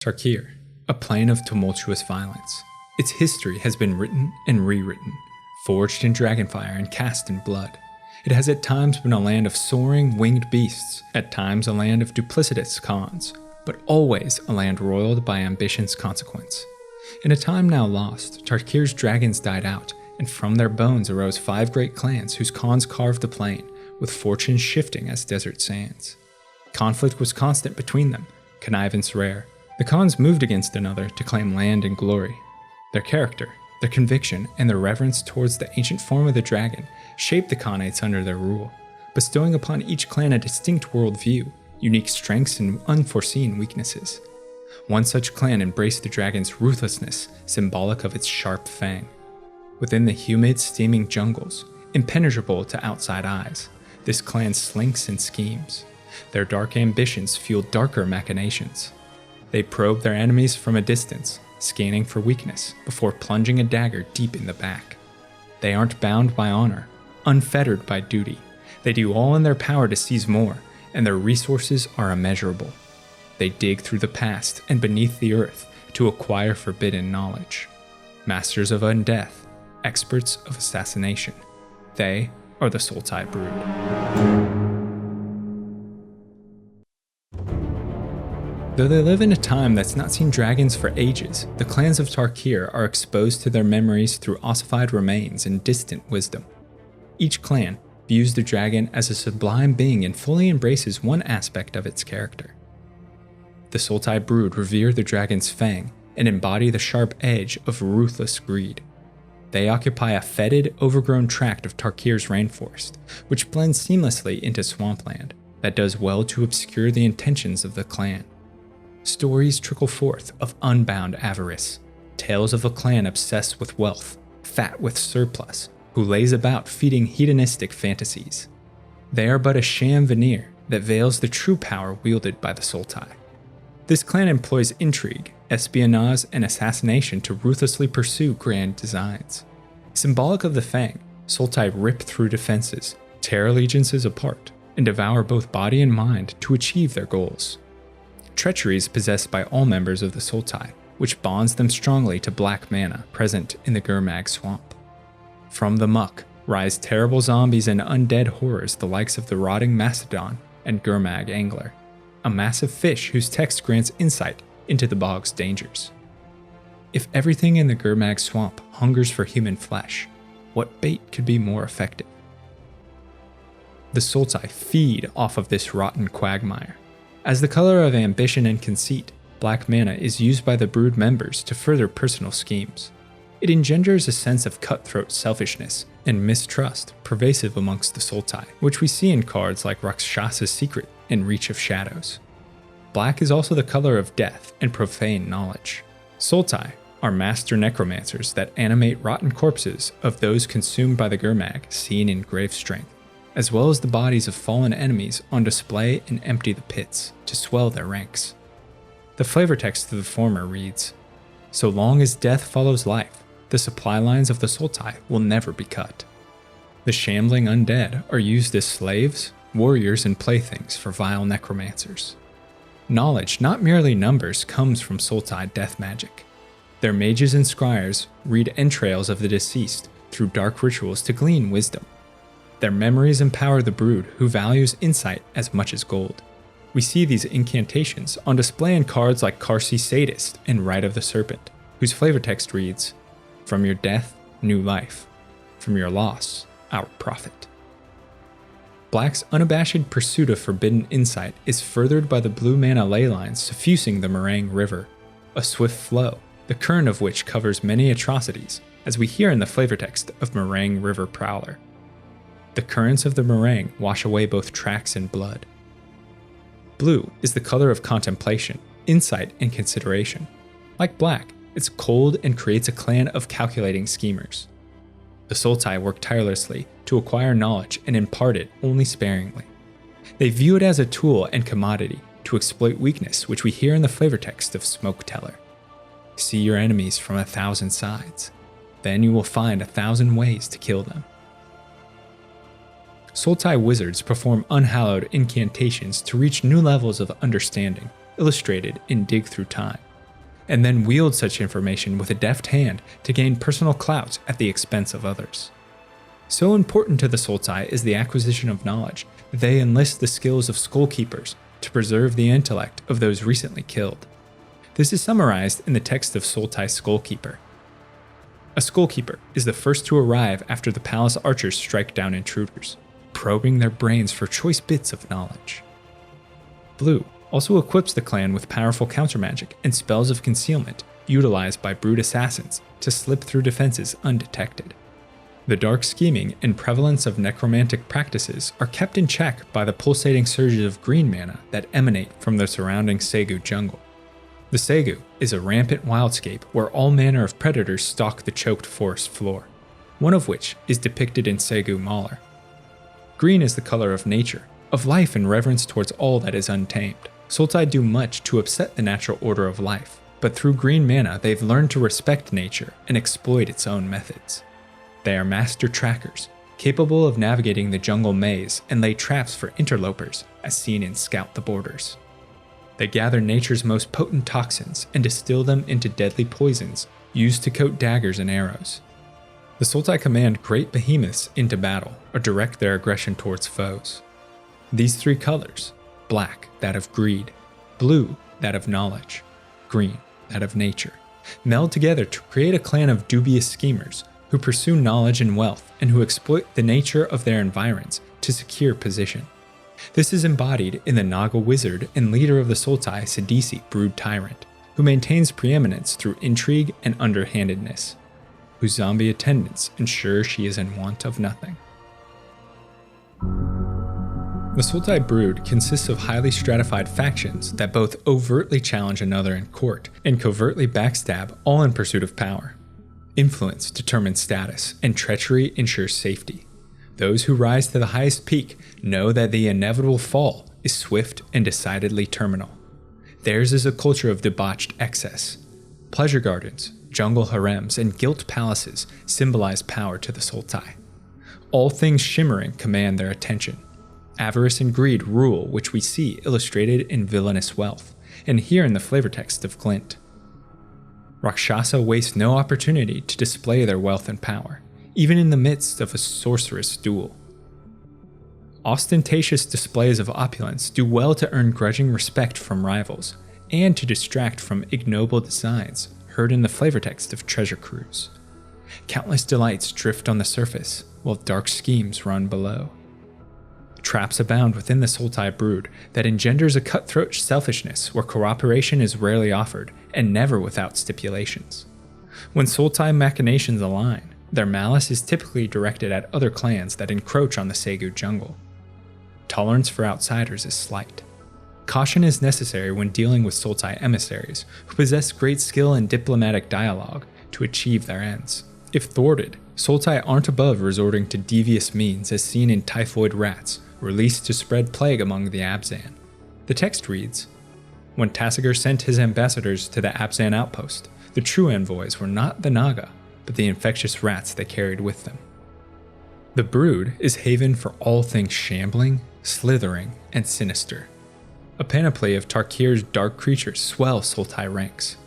Tarkir, a plane of tumultuous violence. Its history has been written and rewritten, forged in dragonfire and cast in blood. It has at times been a land of soaring, winged beasts, at times a land of duplicitous khans, but always a land roiled by ambition's consequence. In a time now lost, Tarkir's dragons died out, and from their bones arose 5 great clans whose khans carved the plain, with fortunes shifting as desert sands. Conflict was constant between them, connivance rare. The khans moved against another to claim land and glory. Their character, their conviction, and their reverence towards the ancient form of the dragon shaped the khanates under their rule, bestowing upon each clan a distinct worldview, unique strengths, and unforeseen weaknesses. One such clan embraced the dragon's ruthlessness, symbolic of its sharp fang. Within the humid, steaming jungles, impenetrable to outside eyes, this clan slinks and schemes. Their dark ambitions fuel darker machinations. They probe their enemies from a distance, scanning for weakness before plunging a dagger deep in the back. They aren't bound by honor, unfettered by duty. They do all in their power to seize more, and their resources are immeasurable. They dig through the past and beneath the earth to acquire forbidden knowledge. Masters of undeath, experts of assassination. They are the Sultai Brood. Though they live in a time that's not seen dragons for ages, the clans of Tarkir are exposed to their memories through ossified remains and distant wisdom. Each clan views the dragon as a sublime being and fully embraces one aspect of its character. The Sultai Brood revere the dragon's fang and embody the sharp edge of ruthless greed. They occupy a fetid, overgrown tract of Tarkir's rainforest, which blends seamlessly into swampland that does well to obscure the intentions of the clan. Stories trickle forth of unbound avarice, tales of a clan obsessed with wealth, fat with surplus, who lays about feeding hedonistic fantasies. They are but a sham veneer that veils the true power wielded by the Sultai. This clan employs intrigue, espionage, and assassination to ruthlessly pursue grand designs. Symbolic of the Fang, Sultai rip through defenses, tear allegiances apart, and devour both body and mind to achieve their goals. Treachery is possessed by all members of the Sultai, which bonds them strongly to black mana present in the Gurmag swamp. From the muck rise terrible zombies and undead horrors the likes of the rotting mastodon and Gurmag angler, a massive fish whose text grants insight into the bog's dangers. If everything in the Gurmag swamp hungers for human flesh, what bait could be more effective? The Sultai feed off of this rotten quagmire. As the color of ambition and conceit, black mana is used by the Brood members to further personal schemes. It engenders a sense of cutthroat selfishness and mistrust pervasive amongst the Sultai, which we see in cards like Rakshasa's Secret and Reach of Shadows. Black is also the color of death and profane knowledge. Sultai are master necromancers that animate rotten corpses of those consumed by the Gurmag seen in grave strength, as well as the bodies of fallen enemies on display and empty the pits to swell their ranks. The flavor text of the former reads, "So long as death follows life, the supply lines of the Sultai will never be cut." The shambling undead are used as slaves, warriors, and playthings for vile necromancers. Knowledge, not merely numbers, comes from Sultai death magic. Their mages and scryers read entrails of the deceased through dark rituals to glean wisdom. Their memories empower the Brood, who values insight as much as gold. We see these incantations on display in cards like Karsi Sadist and Rite of the Serpent, whose flavor text reads, "From your death, new life. From your loss, our profit." Black's unabashed pursuit of forbidden insight is furthered by the blue mana ley lines suffusing the Meringue River, a swift flow, the current of which covers many atrocities, as we hear in the flavor text of Meringue River Prowler. The currents of the Meringue wash away both tracks and blood. Blue is the color of contemplation, insight, and consideration. Like black, it's cold and creates a clan of calculating schemers. The Sultai work tirelessly to acquire knowledge and impart it only sparingly. They view it as a tool and commodity to exploit weakness, which we hear in the flavor text of Smoke Teller. See your enemies from 1,000 sides. Then you will find 1,000 ways to kill them. Sultai wizards perform unhallowed incantations to reach new levels of understanding, illustrated in Dig Through Time, and then wield such information with a deft hand to gain personal clout at the expense of others. So important to the Sultai is the acquisition of knowledge that they enlist the skills of skullkeepers to preserve the intellect of those recently killed. This is summarized in the text of Sultai Skullkeeper. A skullkeeper is the first to arrive after the palace archers strike down intruders, probing their brains for choice bits of knowledge. Blue also equips the clan with powerful countermagic and spells of concealment utilized by Brood assassins to slip through defenses undetected. The dark scheming and prevalence of necromantic practices are kept in check by the pulsating surges of green mana that emanate from the surrounding Segu jungle. The Segu is a rampant wildscape where all manner of predators stalk the choked forest floor, one of which is depicted in Segu Mauler. Green is the color of nature, of life and reverence towards all that is untamed. Sultai do much to upset the natural order of life, but through green mana they've learned to respect nature and exploit its own methods. They are master trackers, capable of navigating the jungle maze and lay traps for interlopers, as seen in Scout the Borders. They gather nature's most potent toxins and distill them into deadly poisons used to coat daggers and arrows. The Sultai command great behemoths into battle or direct their aggression towards foes. These three colors, black, that of greed, blue, that of knowledge, green, that of nature, meld together to create a clan of dubious schemers who pursue knowledge and wealth and who exploit the nature of their environs to secure position. This is embodied in the Naga wizard and leader of the Sultai, Sidisi Brood Tyrant, who maintains preeminence through intrigue and underhandedness, whose zombie attendants ensure she is in want of nothing. The Sultai Brood consists of highly stratified factions that both overtly challenge another in court and covertly backstab, all in pursuit of power. Influence determines status, and treachery ensures safety. Those who rise to the highest peak know that the inevitable fall is swift and decidedly terminal. Theirs is a culture of debauched excess. Pleasure gardens, jungle harems, and gilt palaces symbolize power to the Sultai. All things shimmering command their attention. Avarice and greed rule, which we see illustrated in villainous wealth, and here in the flavor text of Glint. Rakshasa waste no opportunity to display their wealth and power, even in the midst of a sorcerous duel. Ostentatious displays of opulence do well to earn grudging respect from rivals, and to distract from ignoble designs heard in the flavor text of Treasure Cruise. Countless delights drift on the surface, while dark schemes run below. Traps abound within the Sultai Brood that engenders a cutthroat selfishness where cooperation is rarely offered and never without stipulations. When Sultai machinations align, their malice is typically directed at other clans that encroach on the Segu jungle. Tolerance for outsiders is slight. Caution is necessary when dealing with Sultai emissaries who possess great skill in diplomatic dialogue to achieve their ends. If thwarted, Sultai aren't above resorting to devious means as seen in typhoid rats released to spread plague among the Abzan. The text reads, "When Tassiger sent his ambassadors to the Abzan outpost, the true envoys were not the Naga, but the infectious rats they carried with them." The Brood is haven for all things shambling, slithering, and sinister. A panoply of Tarkir's dark creatures swell Sultai ranks.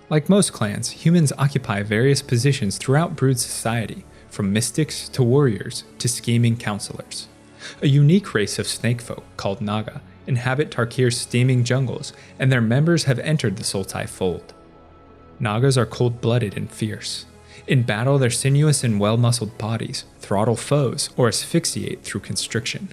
Like most clans, humans occupy various positions throughout Brood society, from mystics to warriors to scheming counselors. A unique race of snakefolk called Naga inhabit Tarkir's steaming jungles, and their members have entered the Sultai fold. Nagas are cold-blooded and fierce. In battle, their sinuous and well-muscled bodies throttle foes or asphyxiate through constriction.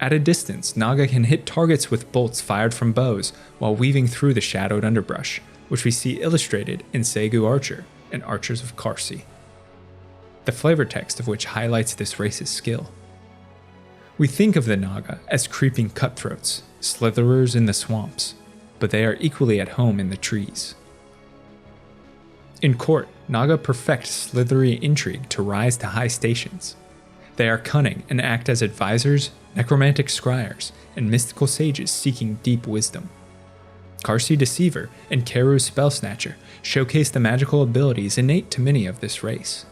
At a distance, Naga can hit targets with bolts fired from bows while weaving through the shadowed underbrush, which we see illustrated in Segu Archer and Archers of Karsi. The flavor text of which highlights this race's skill. We think of the Naga as creeping cutthroats, slitherers in the swamps, but they are equally at home in the trees. In court, Naga perfect slithery intrigue to rise to high stations. They are cunning and act as advisors, necromantic scryers, and mystical sages seeking deep wisdom. Karsi Deceiver and Keru Spellsnatcher showcase the magical abilities innate to many of this race.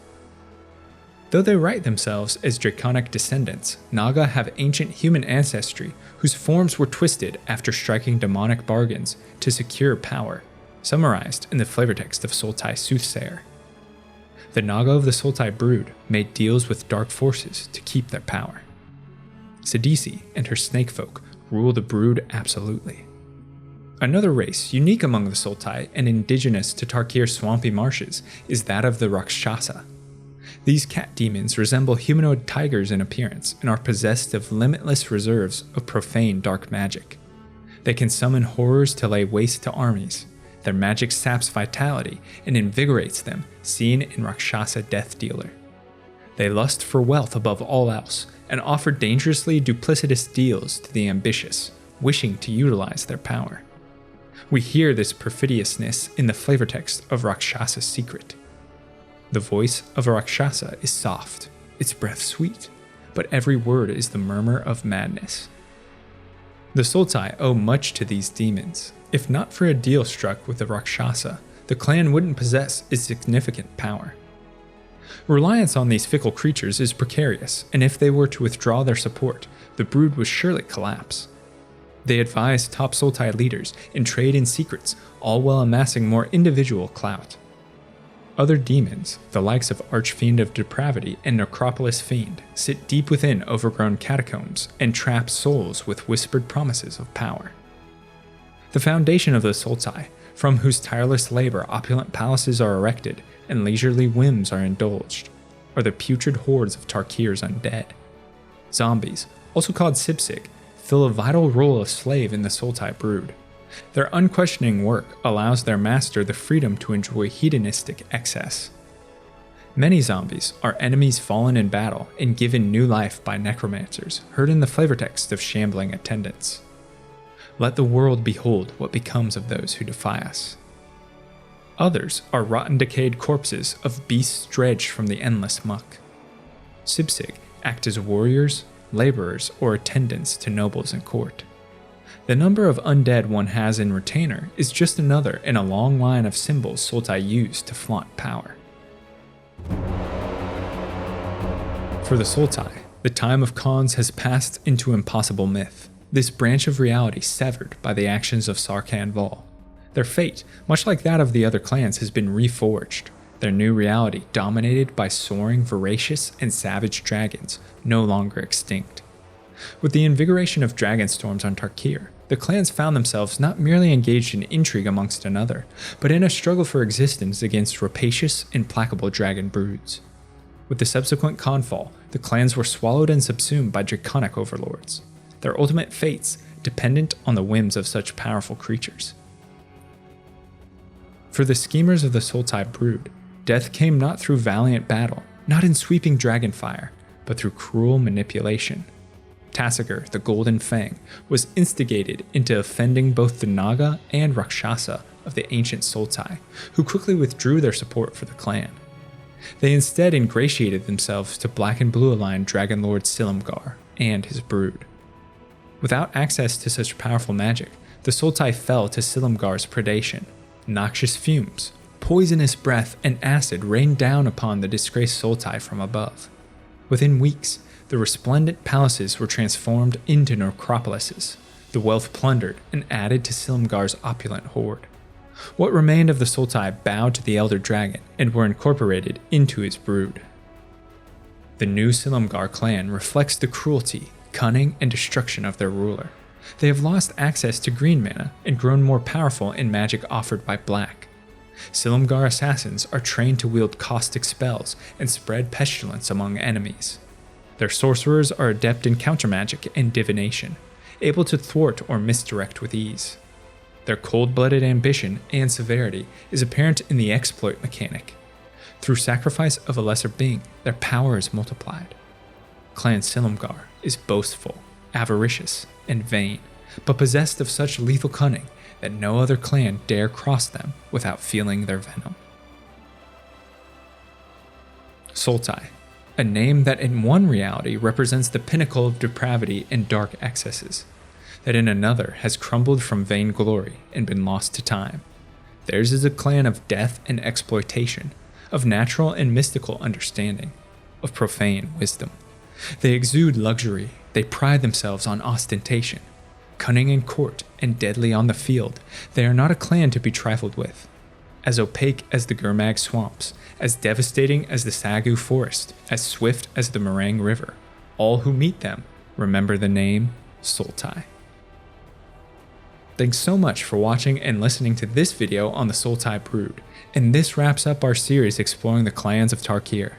Though they write themselves as draconic descendants, Naga have ancient human ancestry whose forms were twisted after striking demonic bargains to secure power, summarized in the flavortext of Sultai Soothsayer. The Naga of the Sultai Brood made deals with dark forces to keep their power. Sidisi and her snakefolk rule the Brood absolutely. Another race unique among the Sultai and indigenous to Tarkir's swampy marshes is that of the Rakshasa. These cat demons resemble humanoid tigers in appearance and are possessed of limitless reserves of profane dark magic. They can summon horrors to lay waste to armies. Their magic saps vitality and invigorates them, seen in Rakshasa Death Dealer. They lust for wealth above all else and offer dangerously duplicitous deals to the ambitious, wishing to utilize their power. We hear this perfidiousness in the flavortext of Rakshasa's secret. The voice of a Rakshasa is soft, its breath sweet, but every word is the murmur of madness. The Sultai owe much to these demons. If not for a deal struck with the Rakshasa, the clan wouldn't possess its significant power. Reliance on these fickle creatures is precarious, and if they were to withdraw their support, the Brood would surely collapse. They advise top Sultai leaders and trade in secrets, all while amassing more individual clout. Other demons, the likes of Archfiend of Depravity and Necropolis Fiend, sit deep within overgrown catacombs and trap souls with whispered promises of power. The foundation of the Sultai, from whose tireless labor opulent palaces are erected and leisurely whims are indulged, are the putrid hordes of Tarkir's undead. Zombies, also called Sipsig, fill a vital role of slave in the Sultai Brood. Their unquestioning work allows their master the freedom to enjoy hedonistic excess. Many zombies are enemies fallen in battle and given new life by necromancers, heard in the flavortext of shambling attendants. Let the world behold what becomes of those who defy us. Others are rotten decayed corpses of beasts dredged from the endless muck. Sipsig act as warriors, laborers, or attendants to nobles and court. The number of undead one has in retainer is just another in a long line of symbols Sultai use to flaunt power. For the Sultai, the time of Khans has passed into impossible myth, this branch of reality severed by the actions of Sarkhan Vol. Their fate, much like that of the other clans, has been reforged, their new reality dominated by soaring, voracious, and savage dragons, no longer extinct. With the invigoration of dragon storms on Tarkir, the clans found themselves not merely engaged in intrigue amongst another, but in a struggle for existence against rapacious, implacable dragon broods. With the subsequent Khanfall, the clans were swallowed and subsumed by draconic overlords, their ultimate fates dependent on the whims of such powerful creatures. For the schemers of the Sultai Brood, death came not through valiant battle, not in sweeping dragonfire, but through cruel manipulation. Tassiger, the Golden Fang, was instigated into offending both the Naga and Rakshasa of the ancient Sultai, who quickly withdrew their support for the clan. They instead ingratiated themselves to Black and Blue aligned Dragon Lord Silumgar and his brood. Without access to such powerful magic, the Sultai fell to Silumgar's predation. Noxious fumes, poisonous breath, and acid rained down upon the disgraced Sultai from above. Within weeks, the resplendent palaces were transformed into necropolises, the wealth plundered and added to Silumgar's opulent hoard. What remained of the Sultai bowed to the Elder Dragon and were incorporated into his brood. The new Silumgar clan reflects the cruelty, cunning, and destruction of their ruler. They have lost access to green mana and grown more powerful in magic offered by black. Silumgar assassins are trained to wield caustic spells and spread pestilence among enemies. Their sorcerers are adept in countermagic and divination, able to thwart or misdirect with ease. Their cold-blooded ambition and severity is apparent in the exploit mechanic. Through sacrifice of a lesser being, their power is multiplied. Clan Silumgar is boastful, avaricious, and vain, but possessed of such lethal cunning that no other clan dare cross them without feeling their venom. Sultai, a name that in one reality represents the pinnacle of depravity and dark excesses, that in another has crumbled from vain glory and been lost to time. Theirs is a clan of death and exploitation, of natural and mystical understanding, of profane wisdom. They exude luxury, they pride themselves on ostentation. Cunning in court and deadly on the field, they are not a clan to be trifled with. As opaque as the Gurmag swamps, as devastating as the Sagu forest, as swift as the Meringue River, all who meet them remember the name Sultai. Thanks so much for watching and listening to this video on the Sultai Brood, and this wraps up our series exploring the clans of Tarkir.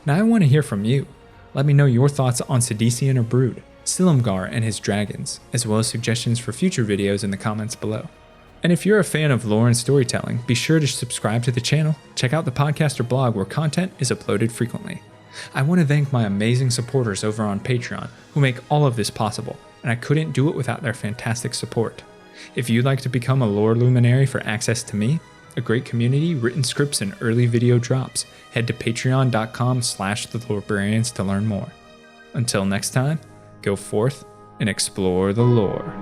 Now I want to hear from you. Let me know your thoughts on Sidician or Brood, Silumgar and his dragons, as well as suggestions for future videos in the comments below. And if you're a fan of lore and storytelling, be sure to subscribe to the channel, check out the podcast or blog where content is uploaded frequently. I want to thank my amazing supporters over on Patreon who make all of this possible, and I couldn't do it without their fantastic support. If you'd like to become a lore luminary for access to me, a great community, written scripts, and early video drops, head to patreon.com/thelorebrarians to learn more. Until next time, go forth and explore the lore.